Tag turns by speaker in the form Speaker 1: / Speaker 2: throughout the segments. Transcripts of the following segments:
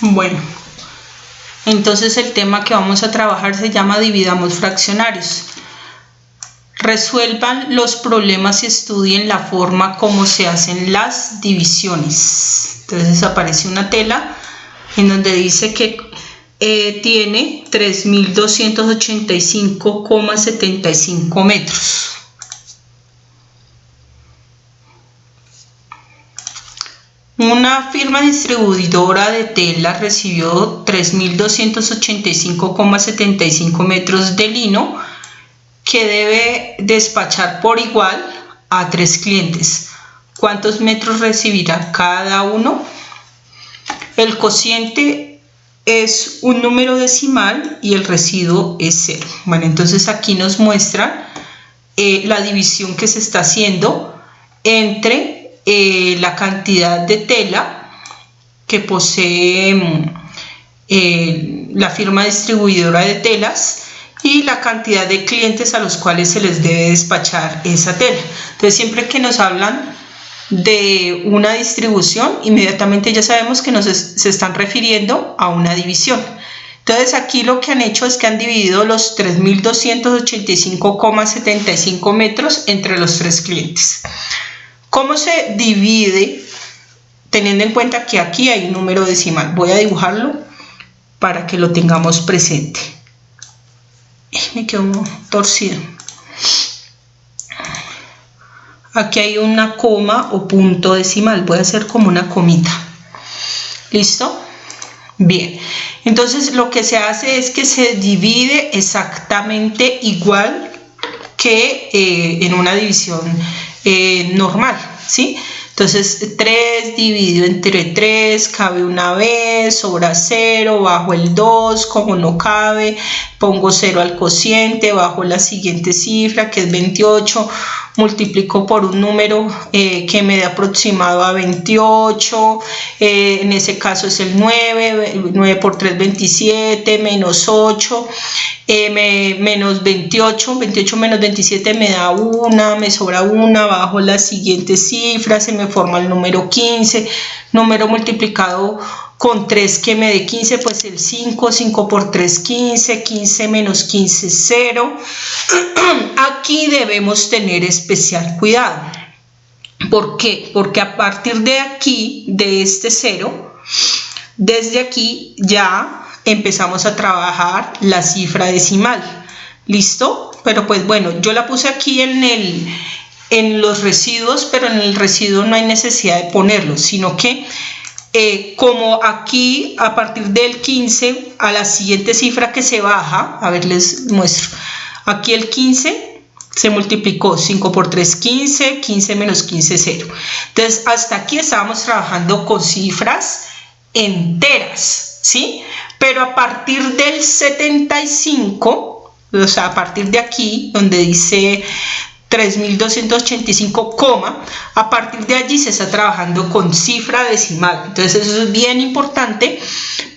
Speaker 1: Bueno, entonces el tema que vamos a trabajar se llama dividamos fraccionarios. Resuelvan los problemas y estudien la forma como se hacen las divisiones. Entonces aparece una tela en donde dice que tiene 3.285,75 metros. Una firma distribuidora de tela recibió 3.285,75 metros de lino que debe despachar por igual a 3 clientes. ¿Cuántos metros recibirá cada uno? El cociente es un número decimal y el residuo es 0. Bueno, entonces aquí nos muestra la división que se está haciendo entre la cantidad de tela que posee la firma distribuidora de telas y la cantidad de clientes a los cuales se les debe despachar esa tela. Entonces siempre que nos hablan de una distribución, inmediatamente ya sabemos que se están refiriendo a una división. Entonces aquí lo que han hecho es que han dividido los 3.285,75 metros entre los 3 clientes. ¿Cómo se divide? Teniendo en cuenta que aquí hay un número decimal. Voy a dibujarlo para que lo tengamos presente. Me quedó torcido. Aquí hay una coma o punto decimal. Voy a hacer como una comita. ¿Listo? Bien. Entonces lo que se hace es que se divide exactamente igual que en una división normal, ¿sí? Entonces 3 dividido entre 3, cabe una vez, sobra 0, bajo el 2, como no cabe, pongo 0 al cociente, bajo la siguiente cifra que es 28, multiplico por un número que me da aproximado a 28, en ese caso es el 9 por 3, 27, menos 8, menos 28 menos 27 me da 1, me sobra 1, bajo la siguiente cifra, se me forma el número 15, número multiplicado con 3 que me dé 15, pues el 5, 5 por 3, 15, 15 menos 15, 0. Aquí debemos tener especial cuidado. ¿Por qué? Porque a partir de aquí, de este 0, desde aquí ya empezamos a trabajar la cifra decimal. ¿Listo? Pero pues bueno, yo la puse aquí en los residuos, pero en el residuo no hay necesidad de ponerlo, sino que como aquí a partir del 15 a la siguiente cifra que se baja, a ver, les muestro, aquí el 15 se multiplicó, 5 por 3, 15, 15 menos 15, 0. Entonces hasta aquí estábamos trabajando con cifras enteras, ¿sí? Pero a partir del 75, o sea, a partir de aquí, donde dice 3.285, a partir de allí se está trabajando con cifra decimal. Entonces eso es bien importante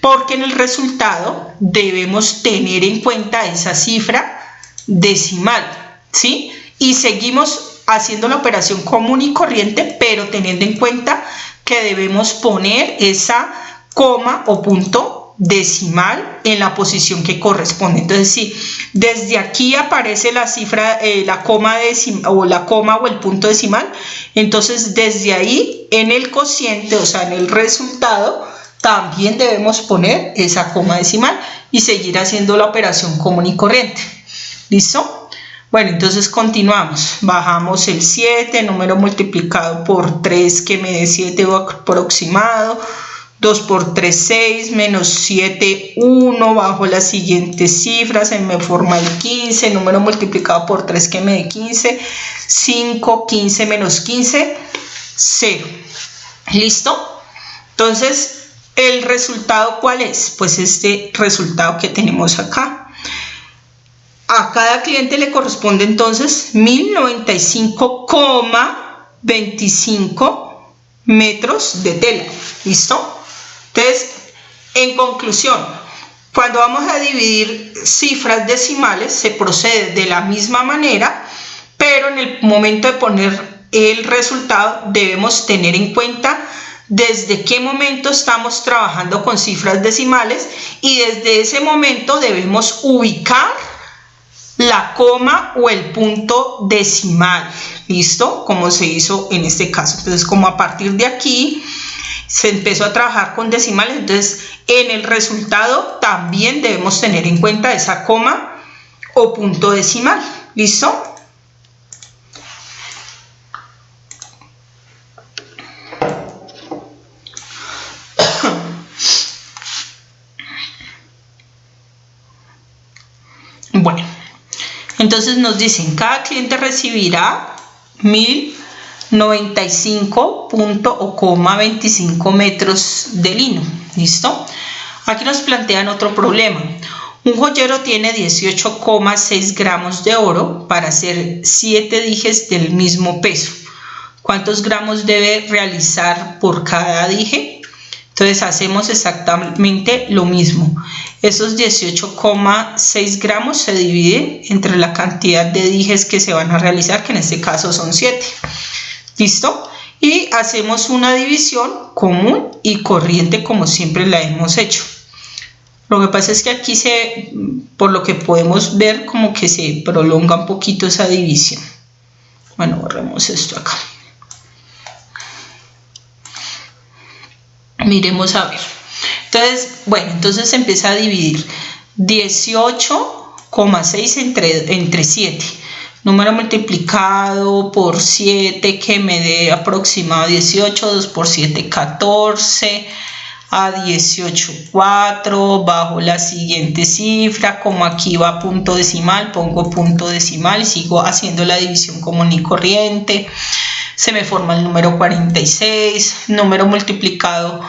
Speaker 1: porque en el resultado debemos tener en cuenta esa cifra decimal, ¿sí? Y seguimos haciendo la operación común y corriente, pero teniendo en cuenta que debemos poner esa coma o punto decimal en la posición que corresponde. Entonces si desde aquí aparece la cifra, la coma o el punto decimal, entonces desde ahí en el cociente, o sea en el resultado, también debemos poner esa coma decimal y seguir haciendo la operación común y corriente. ¿Listo? Bueno, entonces continuamos. Bajamos el 7, número multiplicado por 3 que me dé 7 aproximado. 2 por 3, 6, menos 7, 1, bajo la siguiente cifra, se me forma el 15, número multiplicado por 3 que me dé 15, 5, 15 menos 15, 0. ¿Listo? Entonces, ¿el resultado cuál es? Pues este resultado que tenemos acá. A cada cliente le corresponde entonces 1095,25 metros de tela. ¿Listo? Entonces, en conclusión, cuando vamos a dividir cifras decimales, se procede de la misma manera, pero en el momento de poner el resultado debemos tener en cuenta desde qué momento estamos trabajando con cifras decimales y desde ese momento debemos ubicar la coma o el punto decimal, ¿listo? Como se hizo en este caso. Entonces, como a partir de aquí se empezó a trabajar con decimales, entonces en el resultado también debemos tener en cuenta esa coma o punto decimal, ¿listo? Bueno, entonces nos dicen, cada cliente recibirá 1095.25 metros de lino, ¿listo? Aquí nos plantean otro problema. Un joyero tiene 18,6 gramos de oro para hacer 7 dijes del mismo peso. ¿Cuántos gramos debe realizar por cada dije? Entonces hacemos exactamente lo mismo. Esos 18,6 gramos se dividen entre la cantidad de dijes que se van a realizar, que en este caso son 7. ¿Listo? Y hacemos una división común y corriente como siempre la hemos hecho. Lo que pasa es que aquí por lo que podemos ver, como que se prolonga un poquito esa división. Bueno, borremos esto acá. Miremos a ver. Entonces, bueno, entonces se empieza a dividir 18,6 entre 7. Número multiplicado por 7 que me dé aproximado 18, 2 por 7, 14, a 18, 4, bajo la siguiente cifra, como aquí va punto decimal, pongo punto decimal y sigo haciendo la división común y corriente. Se me forma el número 46, número multiplicado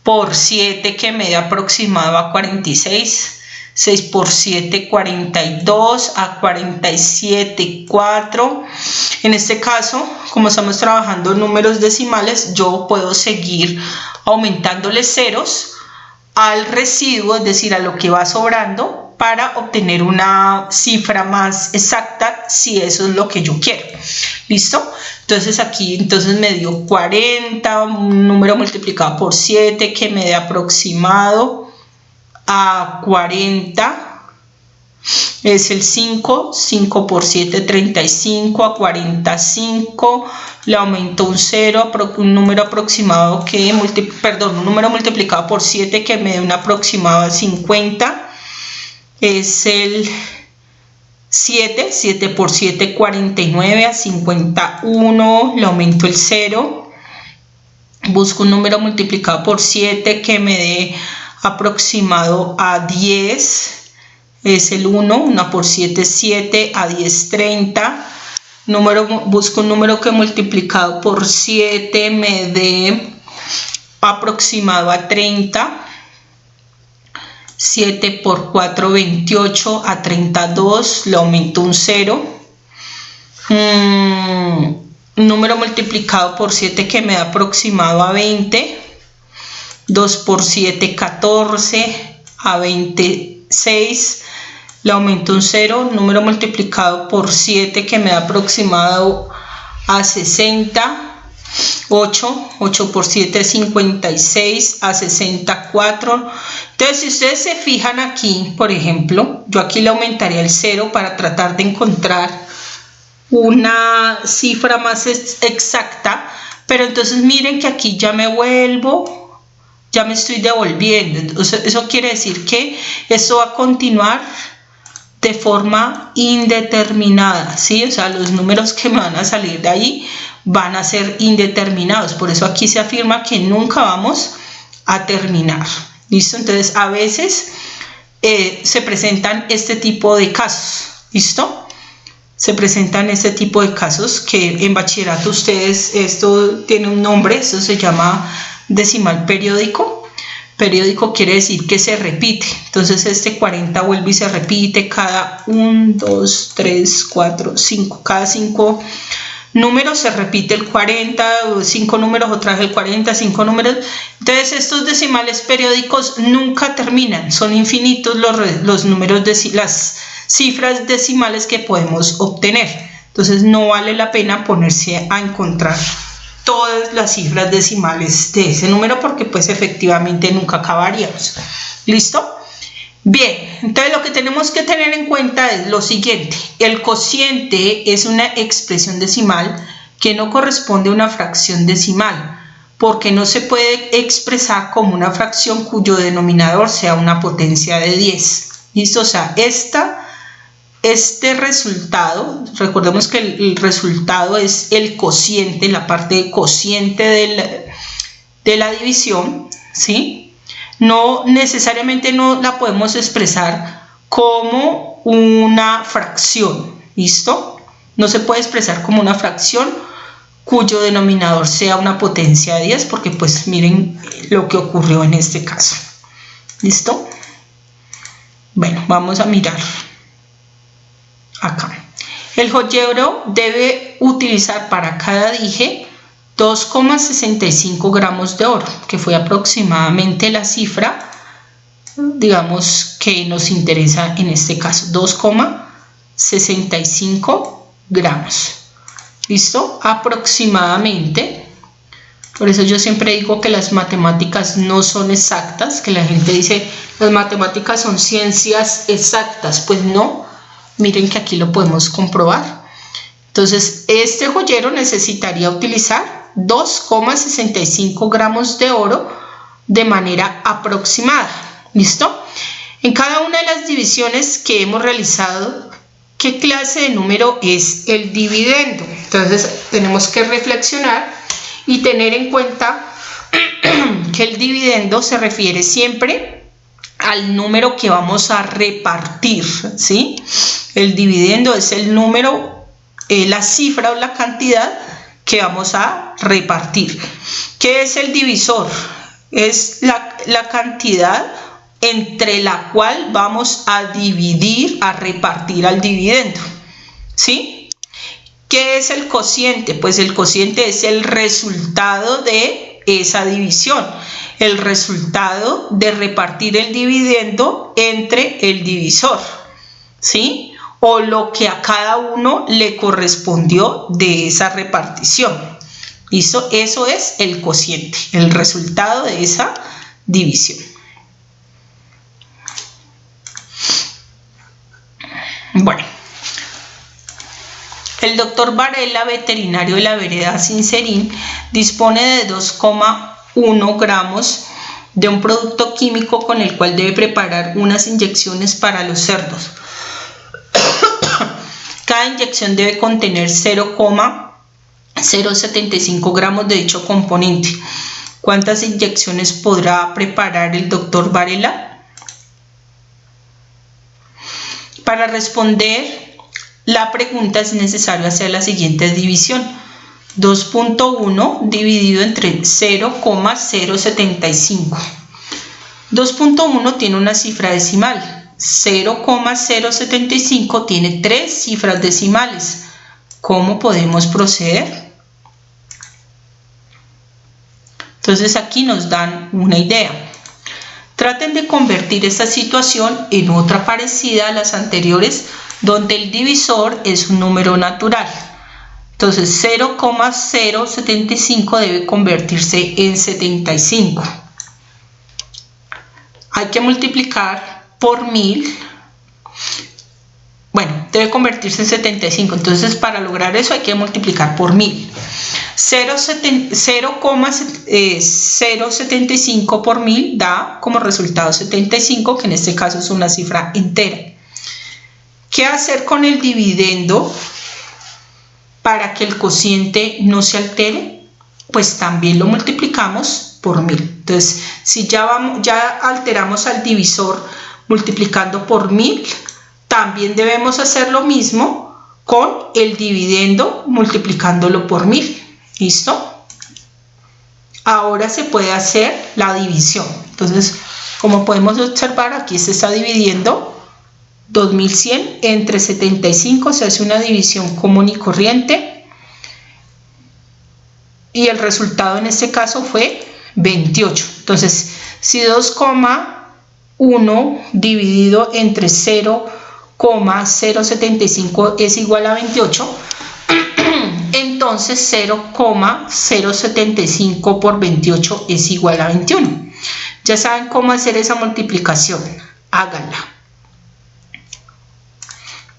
Speaker 1: por 7 que me da aproximado a 46, 6 por 7, 42, a 47, 4. En este caso, como estamos trabajando números decimales, yo puedo seguir aumentándole ceros al residuo, es decir, a lo que va sobrando, para obtener una cifra más exacta, si eso es lo que yo quiero. ¿Listo? Entonces aquí me dio 40, un número multiplicado por 7 que me dé aproximado a 40, es el 5, 5 por 7, 35, a 45, le aumento un 0, un número aproximado que, un número multiplicado por 7 que me dé un aproximado a 50, es el 7, 7 por 7, 49, a 51, le aumento el 0, busco un número multiplicado por 7 que me dé aproximado a 10, es el 1, 1 por 7, 7, a 10, 30, busco un número que multiplicado por 7 me dé aproximado a 30, 7 por 4, 28, a 32, le aumento un 0, número multiplicado por 7 que me da aproximado a 20, 2 por 7, 14, a 26, le aumento un 0, número multiplicado por 7 que me da aproximado a 60, 8, 8 por 7, 56, a 64. Entonces, si ustedes se fijan aquí, por ejemplo, yo aquí le aumentaría el 0 para tratar de encontrar una cifra más exacta, pero entonces miren que aquí ya me estoy devolviendo. Eso quiere decir que esto va a continuar de forma indeterminada, ¿sí? O sea, los números que me van a salir de ahí van a ser indeterminados. Por eso aquí se afirma que nunca vamos a terminar. ¿Listo? Entonces, a veces se presentan este tipo de casos. ¿Listo? Se presentan este tipo de casos que en bachillerato ustedes, esto tiene un nombre, esto se llama decimal periódico. Periódico quiere decir que se repite. Entonces este 40 vuelve y se repite cada 1, 2, 3, 4, 5. Cada 5 números se repite el 40, 5 números otra vez el 40, 5 números. Entonces estos decimales periódicos nunca terminan. Son infinitos los números, las cifras decimales que podemos obtener. Entonces no vale la pena ponerse a encontrar todas las cifras decimales de ese número, porque pues efectivamente nunca acabaríamos. ¿Listo? Bien, entonces lo que tenemos que tener en cuenta es lo siguiente: el cociente es una expresión decimal que no corresponde a una fracción decimal, porque no se puede expresar como una fracción cuyo denominador sea una potencia de 10. ¿Listo? O sea, este resultado, recordemos que el resultado es el cociente, la parte de cociente de la división, ¿sí? No necesariamente no la podemos expresar como una fracción, ¿listo? No se puede expresar como una fracción cuyo denominador sea una potencia de 10, porque pues miren lo que ocurrió en este caso. ¿Listo? Bueno, vamos a mirar acá. El joyero debe utilizar para cada dije 2,65 gramos de oro, que fue aproximadamente la cifra, digamos, que nos interesa en este caso, 2,65 gramos. ¿Listo? Aproximadamente. Por eso yo siempre digo que las matemáticas no son exactas, que la gente dice, las matemáticas son ciencias exactas. Pues no, miren que aquí lo podemos comprobar. Entonces, este joyero necesitaría utilizar 2,65 gramos de oro de manera aproximada. ¿Listo? En cada una de las divisiones que hemos realizado, ¿qué clase de número es el dividendo? Entonces tenemos que reflexionar y tener en cuenta que el dividendo se refiere siempre al número que vamos a repartir, ¿sí? El dividendo es el número, la cifra o la cantidad que vamos a repartir. ¿Qué es el divisor? Es la cantidad entre la cual vamos a dividir, a repartir al dividendo, ¿sí? ¿Qué es el cociente? Pues el cociente es el resultado de esa división, el resultado de repartir el dividendo entre el divisor, ¿sí? O lo que a cada uno le correspondió de esa repartición. ¿Listo? Eso es el cociente, el resultado de esa división. Bueno, el doctor Varela, veterinario de la vereda Sincerín, dispone de 2,1 gramos de un producto químico con el cual debe preparar unas inyecciones para los cerdos. Cada inyección debe contener 0,075 gramos de dicho componente. ¿Cuántas inyecciones podrá preparar el doctor Varela? Para responder la pregunta es necesario hacer la siguiente división. 2.1 dividido entre 0,075. 2.1 tiene una cifra decimal. 0,075 tiene 3 cifras decimales. ¿Cómo podemos proceder? Entonces aquí nos dan una idea. Traten de convertir esta situación en otra parecida a las anteriores, donde el divisor es un número natural. Entonces 0,075 debe convertirse en 75. Hay que multiplicar por 1000. Bueno, debe convertirse en 75. Entonces, para lograr eso hay que multiplicar por 1000. 0,075 por 1000 da como resultado 75, que en este caso es una cifra entera. ¿Qué hacer con el dividendo para que el cociente no se altere? Pues también lo multiplicamos por 1000. Entonces, si ya alteramos al divisor multiplicando por 1000, también debemos hacer lo mismo con el dividendo multiplicándolo por 1000. ¿Listo? Ahora se puede hacer la división. Entonces, como podemos observar, aquí se está dividiendo 2100 entre 75, se hace una división común y corriente. Y el resultado en este caso fue 28. Entonces, si 2,1 dividido entre 0,075 es igual a 28, entonces entonces 0,075 por 28 es igual a 21. Ya saben cómo hacer esa multiplicación, háganla.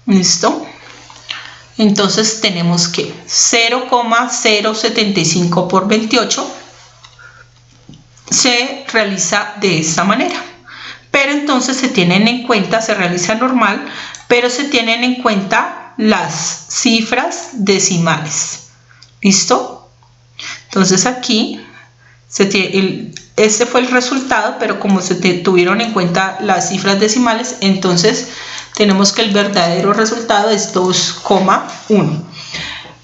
Speaker 1: ¿Listo? Entonces tenemos que 0,075 por 28 se realiza de esta manera. Pero entonces se tienen en cuenta, se realiza normal, pero se tienen en cuenta las cifras decimales. ¿Listo? Entonces aquí este fue el resultado, pero como se tuvieron en cuenta las cifras decimales, entonces tenemos que el verdadero resultado es 2,1.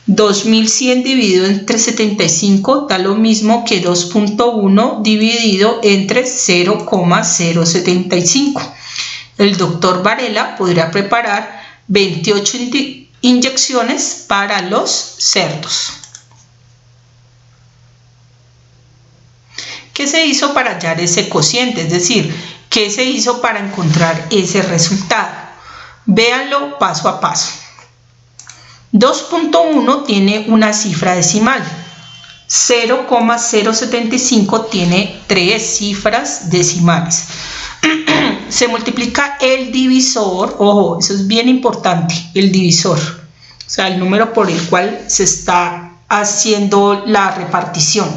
Speaker 1: 2100 dividido entre 75 da lo mismo que 2.1 dividido entre 0,075. El doctor Varela podrá preparar 28 inyecciones para los cerdos. ¿Qué se hizo para hallar ese cociente? Es decir, ¿qué se hizo para encontrar ese resultado? Véanlo paso a paso. 2.1 tiene una cifra decimal. 0,075 tiene 3 cifras decimales. Se multiplica el divisor, ojo, eso es bien importante, el divisor, o sea, el número por el cual se está haciendo la repartición.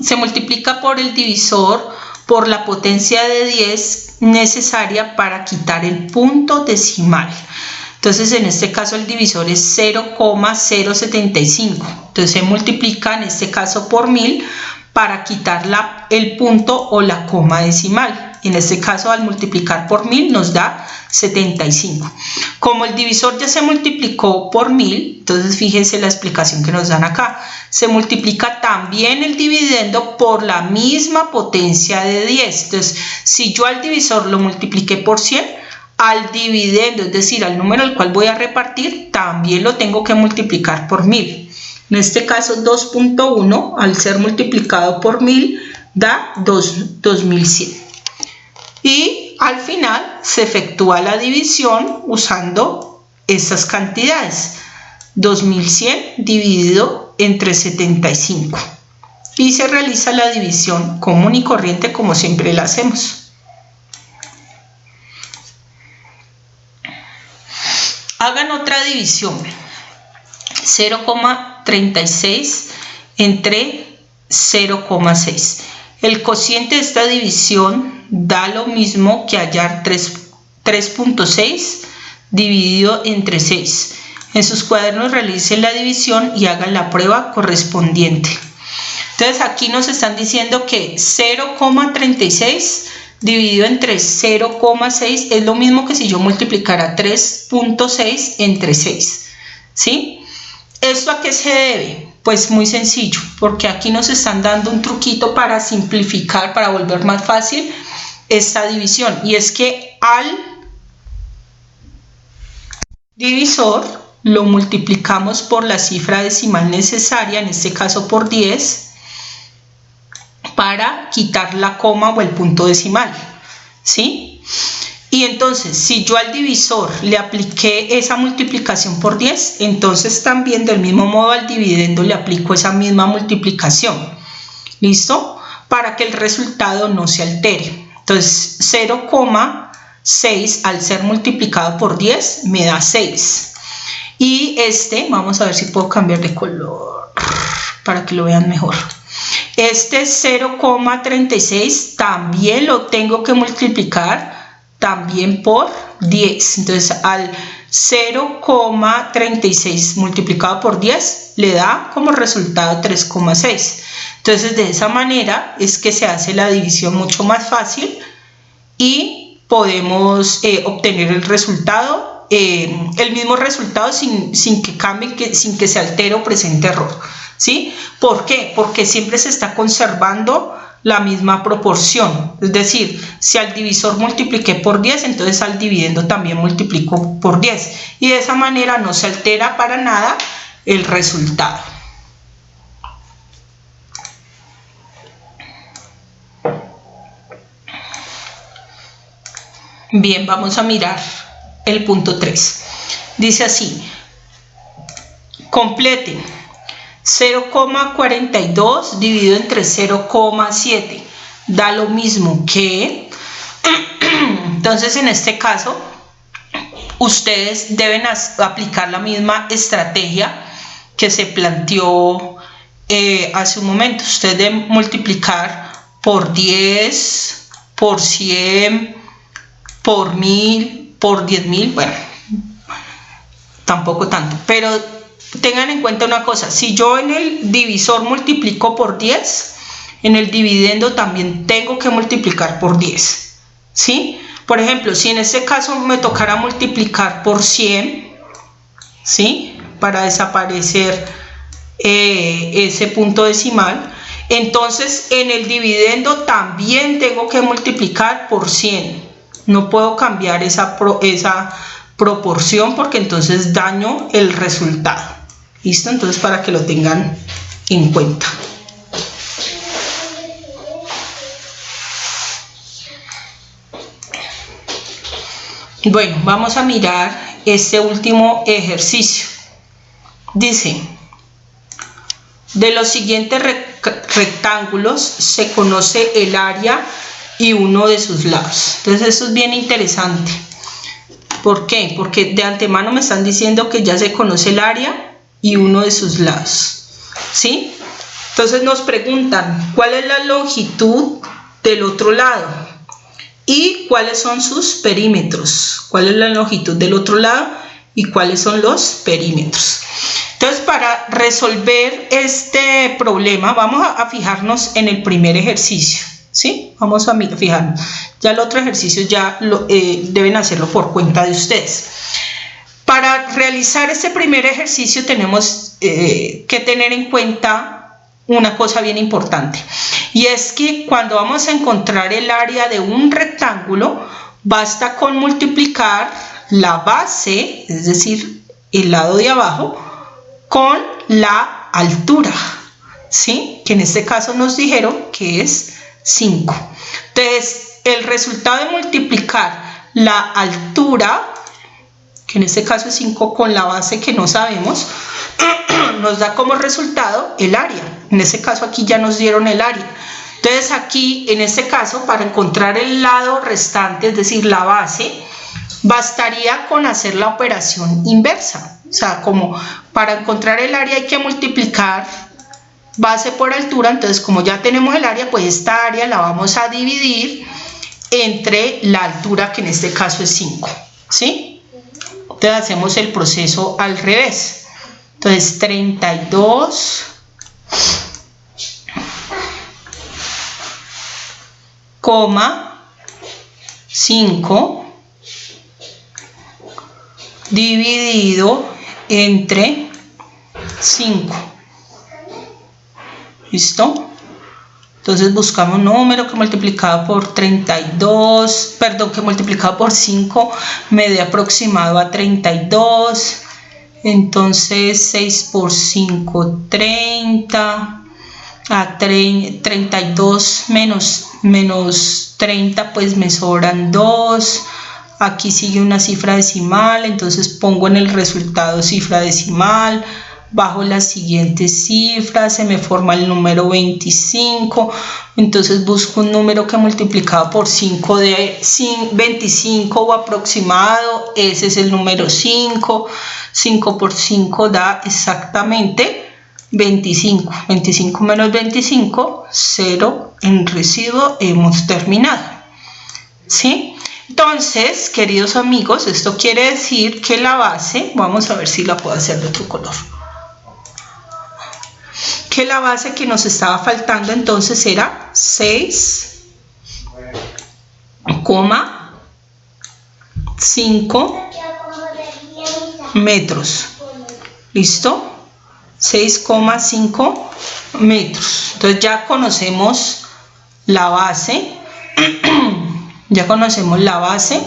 Speaker 1: Se multiplica por el divisor por la potencia de 10 necesaria para quitar el punto decimal. Entonces en este caso el divisor es 0,075. Entonces se multiplica en este caso por 1000 para quitar el punto o la coma decimal. En este caso al multiplicar por 1000 nos da 75. Como el divisor ya se multiplicó por 1000, entonces fíjense la explicación que nos dan acá. Se multiplica también el dividendo por la misma potencia de 10. Entonces si yo al divisor lo multipliqué por 100, al dividendo, es decir, al número al cual voy a repartir, también lo tengo que multiplicar por 1000. En este caso 2.1 al ser multiplicado por 1000 da 2100. Y al final se efectúa la división usando estas cantidades. 2100 dividido entre 75. Y se realiza la división común y corriente como siempre la hacemos. Hagan otra división. 0,36 entre 0,6. El cociente de esta división da lo mismo que hallar 3.6 dividido entre 6. En sus cuadernos realicen la división y hagan la prueba correspondiente. Entonces aquí nos están diciendo que 0,36 dividido entre 0,6 es lo mismo que si yo multiplicara 3.6 entre 6. ¿Sí? ¿Esto a qué se debe? Pues muy sencillo, porque aquí nos están dando un truquito para simplificar, para volver más fácil esta división. Y es que al divisor lo multiplicamos por la cifra decimal necesaria, en este caso por 10, para quitar la coma o el punto decimal, ¿sí? Y entonces, si yo al divisor le apliqué esa multiplicación por 10, entonces también del mismo modo al dividendo le aplico esa misma multiplicación. ¿Listo? Para que el resultado no se altere. Entonces, 0,6 al ser multiplicado por 10 me da 6. Y vamos a ver si puedo cambiar de color para que lo vean mejor. Este 0,36 también lo tengo que multiplicar también por 10. Entonces al 0,36 multiplicado por 10 le da como resultado 3,6. Entonces de esa manera es que se hace la división mucho más fácil y podemos obtener el resultado, el mismo resultado sin que cambie, sin que se altere o presente error. ¿Sí? ¿Por qué? Porque siempre se está conservando la misma proporción. Es decir, si al divisor multipliqué por 10, entonces al dividendo también multiplico por 10. Y de esa manera no se altera para nada el resultado. Bien, vamos a mirar el punto 3. Dice así, completen 0,42 dividido entre 0,7, da lo mismo que, entonces en este caso, ustedes deben aplicar la misma estrategia que se planteó hace un momento. Ustedes deben multiplicar por 10, por 100, por 1000, por 10.000, bueno, tampoco tanto, pero tengan en cuenta una cosa, si yo en el divisor multiplico por 10, en el dividendo también tengo que multiplicar por 10, ¿sí? Por ejemplo, si en este caso me tocara multiplicar por 100, ¿sí? Para desaparecer ese punto decimal, entonces en el dividendo también tengo que multiplicar por 100. No puedo cambiar esa proporción porque entonces daño el resultado. ¿Listo? Entonces para que lo tengan en cuenta. Bueno, vamos a mirar este último ejercicio. Dice, de los siguientes rectángulos se conoce el área y uno de sus lados. Entonces esto es bien interesante. ¿Por qué? Porque de antemano me están diciendo que ya se conoce el área y uno de sus lados, ¿sí? Entonces nos preguntan cuál es la longitud del otro lado y cuáles son sus perímetros. ¿Cuál es la longitud del otro lado y cuáles son los perímetros? Entonces, para resolver este problema vamos a fijarnos en el primer ejercicio, ¿sí? Vamos a fijarnos. Ya el otro ejercicio ya deben hacerlo por cuenta de ustedes. Para realizar este primer ejercicio tenemos que tener en cuenta una cosa bien importante, y es que cuando vamos a encontrar el área de un rectángulo, basta con multiplicar la base, es decir, el lado de abajo, con la altura, ¿sí? Que en este caso nos dijeron que es 5. Entonces, el resultado de multiplicar la altura, que en este caso es 5, con la base que no sabemos, nos da como resultado el área. En este caso aquí ya nos dieron el área. Entonces aquí, en este caso, para encontrar el lado restante, es decir, la base, bastaría con hacer la operación inversa. O sea, como para encontrar el área hay que multiplicar base por altura. Entonces, como ya tenemos el área, pues esta área la vamos a dividir entre la altura, que en este caso es 5, ¿sí? Entonces hacemos el proceso al revés. Entonces 32 5 dividido entre 5. ¿Listo? Entonces buscamos un número que multiplicado por 32, perdón, que multiplicado por 5 me dé aproximado a 32. Entonces 6 por 5, 30. A 32 menos 30, pues me sobran 2. Aquí sigue una cifra decimal, entonces pongo en el resultado cifra decimal. Bajo la siguiente cifra, se me forma el número 25. Entonces busco un número que multiplicado por 5 de 25 o aproximado. Ese es el número 5. 5 por 5 da exactamente 25. 25 menos 25, 0 en residuo. Hemos terminado, ¿sí? Entonces, queridos amigos, esto quiere decir que la base, vamos a ver si la puedo hacer de otro color, que la base que nos estaba faltando entonces era 6,5 metros. ¿Listo? 6,5 metros. Entonces ya conocemos la base, ya conocemos la base,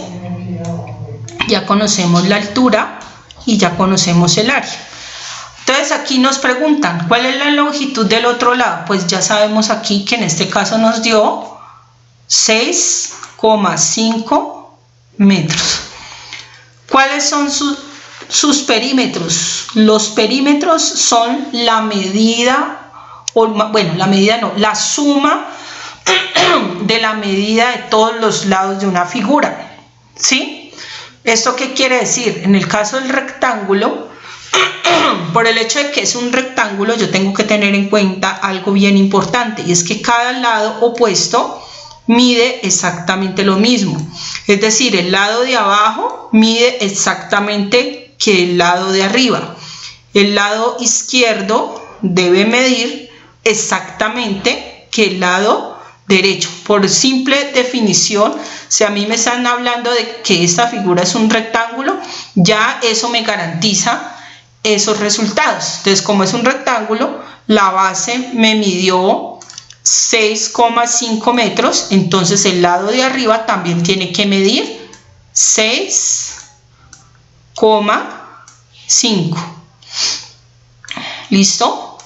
Speaker 1: ya conocemos la altura y ya conocemos el área. Entonces aquí nos preguntan, ¿cuál es la longitud del otro lado? Pues ya sabemos aquí que en este caso nos dio 6,5 metros. ¿Cuáles son sus perímetros. Los perímetros son la medida, o bueno, la medida no, la suma de la medida de todos los lados de una figura, ¿sí? ¿Esto qué quiere decir? En el caso del rectángulo, por el hecho de que es un rectángulo, yo tengo que tener en cuenta algo bien importante, y es que cada lado opuesto mide exactamente lo mismo. Es decir, el lado de abajo mide exactamente que el lado de arriba. El lado izquierdo debe medir exactamente que el lado derecho. Por simple definición, si a mí me están hablando de que esta figura es un rectángulo, ya eso me garantiza esos resultados. Entonces, como es un rectángulo, la base me midió 6,5 metros, entonces el lado de arriba también tiene que medir 6,5. ¿Listo?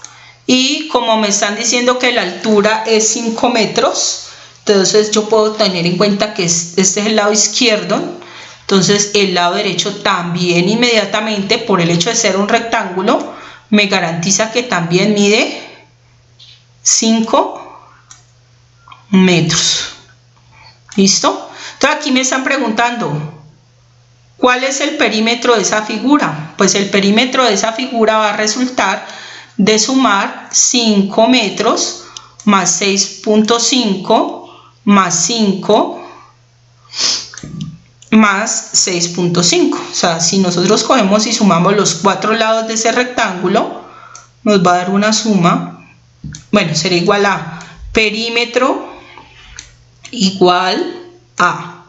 Speaker 1: Y como me están diciendo que la altura es 5 metros, entonces yo puedo tener en cuenta que este es el lado izquierdo. Entonces el lado derecho también inmediatamente, por el hecho de ser un rectángulo, me garantiza que también mide 5 metros. ¿Listo? Entonces aquí me están preguntando, ¿cuál es el perímetro de esa figura? Pues el perímetro de esa figura va a resultar de sumar 5 metros más 6,5 más 5 más 6,5. O sea, si nosotros cogemos y sumamos los 4 lados de ese rectángulo, nos va a dar una suma, bueno, será igual a perímetro igual a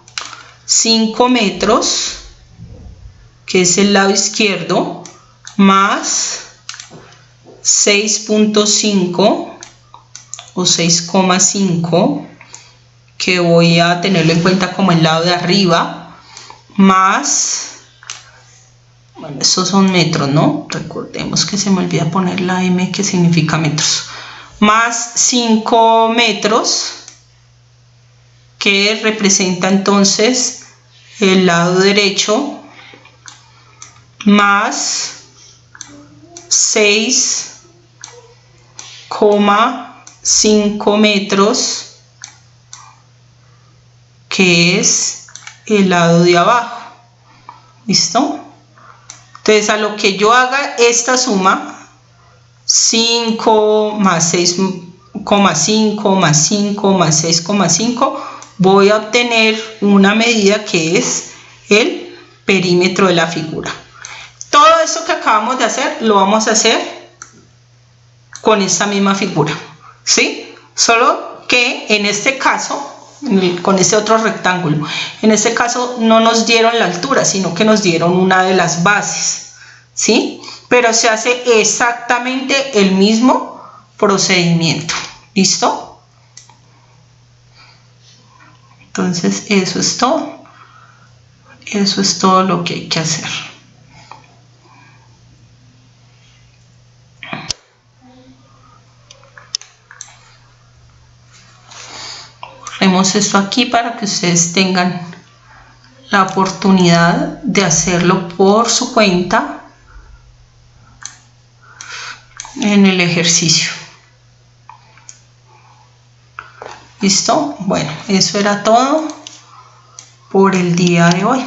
Speaker 1: 5 metros, que es el lado izquierdo, más 6,5 o 6,5, que voy a tenerlo en cuenta como el lado de arriba, más, bueno, estos son metros, ¿no? Recordemos que se me olvida poner la M, que significa metros, más 5 metros, que representa entonces el lado derecho, más 6,5 metros, que es el lado de abajo. ¿Listo? Entonces, a lo que yo haga esta suma, 5 más 6,5 más 5 más 6,5, voy a obtener una medida que es el perímetro de la figura. Todo eso que acabamos de hacer lo vamos a hacer con esta misma figura, ¿sí? Solo que en este caso, con este otro rectángulo, en este caso no nos dieron la altura, sino que nos dieron una de las bases, ¿sí? Pero se hace exactamente el mismo procedimiento. ¿Listo? Entonces eso es todo. Eso es todo lo que hay que hacer. Ponemos esto aquí para que ustedes tengan la oportunidad de hacerlo por su cuenta en el ejercicio. ¿Listo? Bueno, eso era todo por el día de hoy.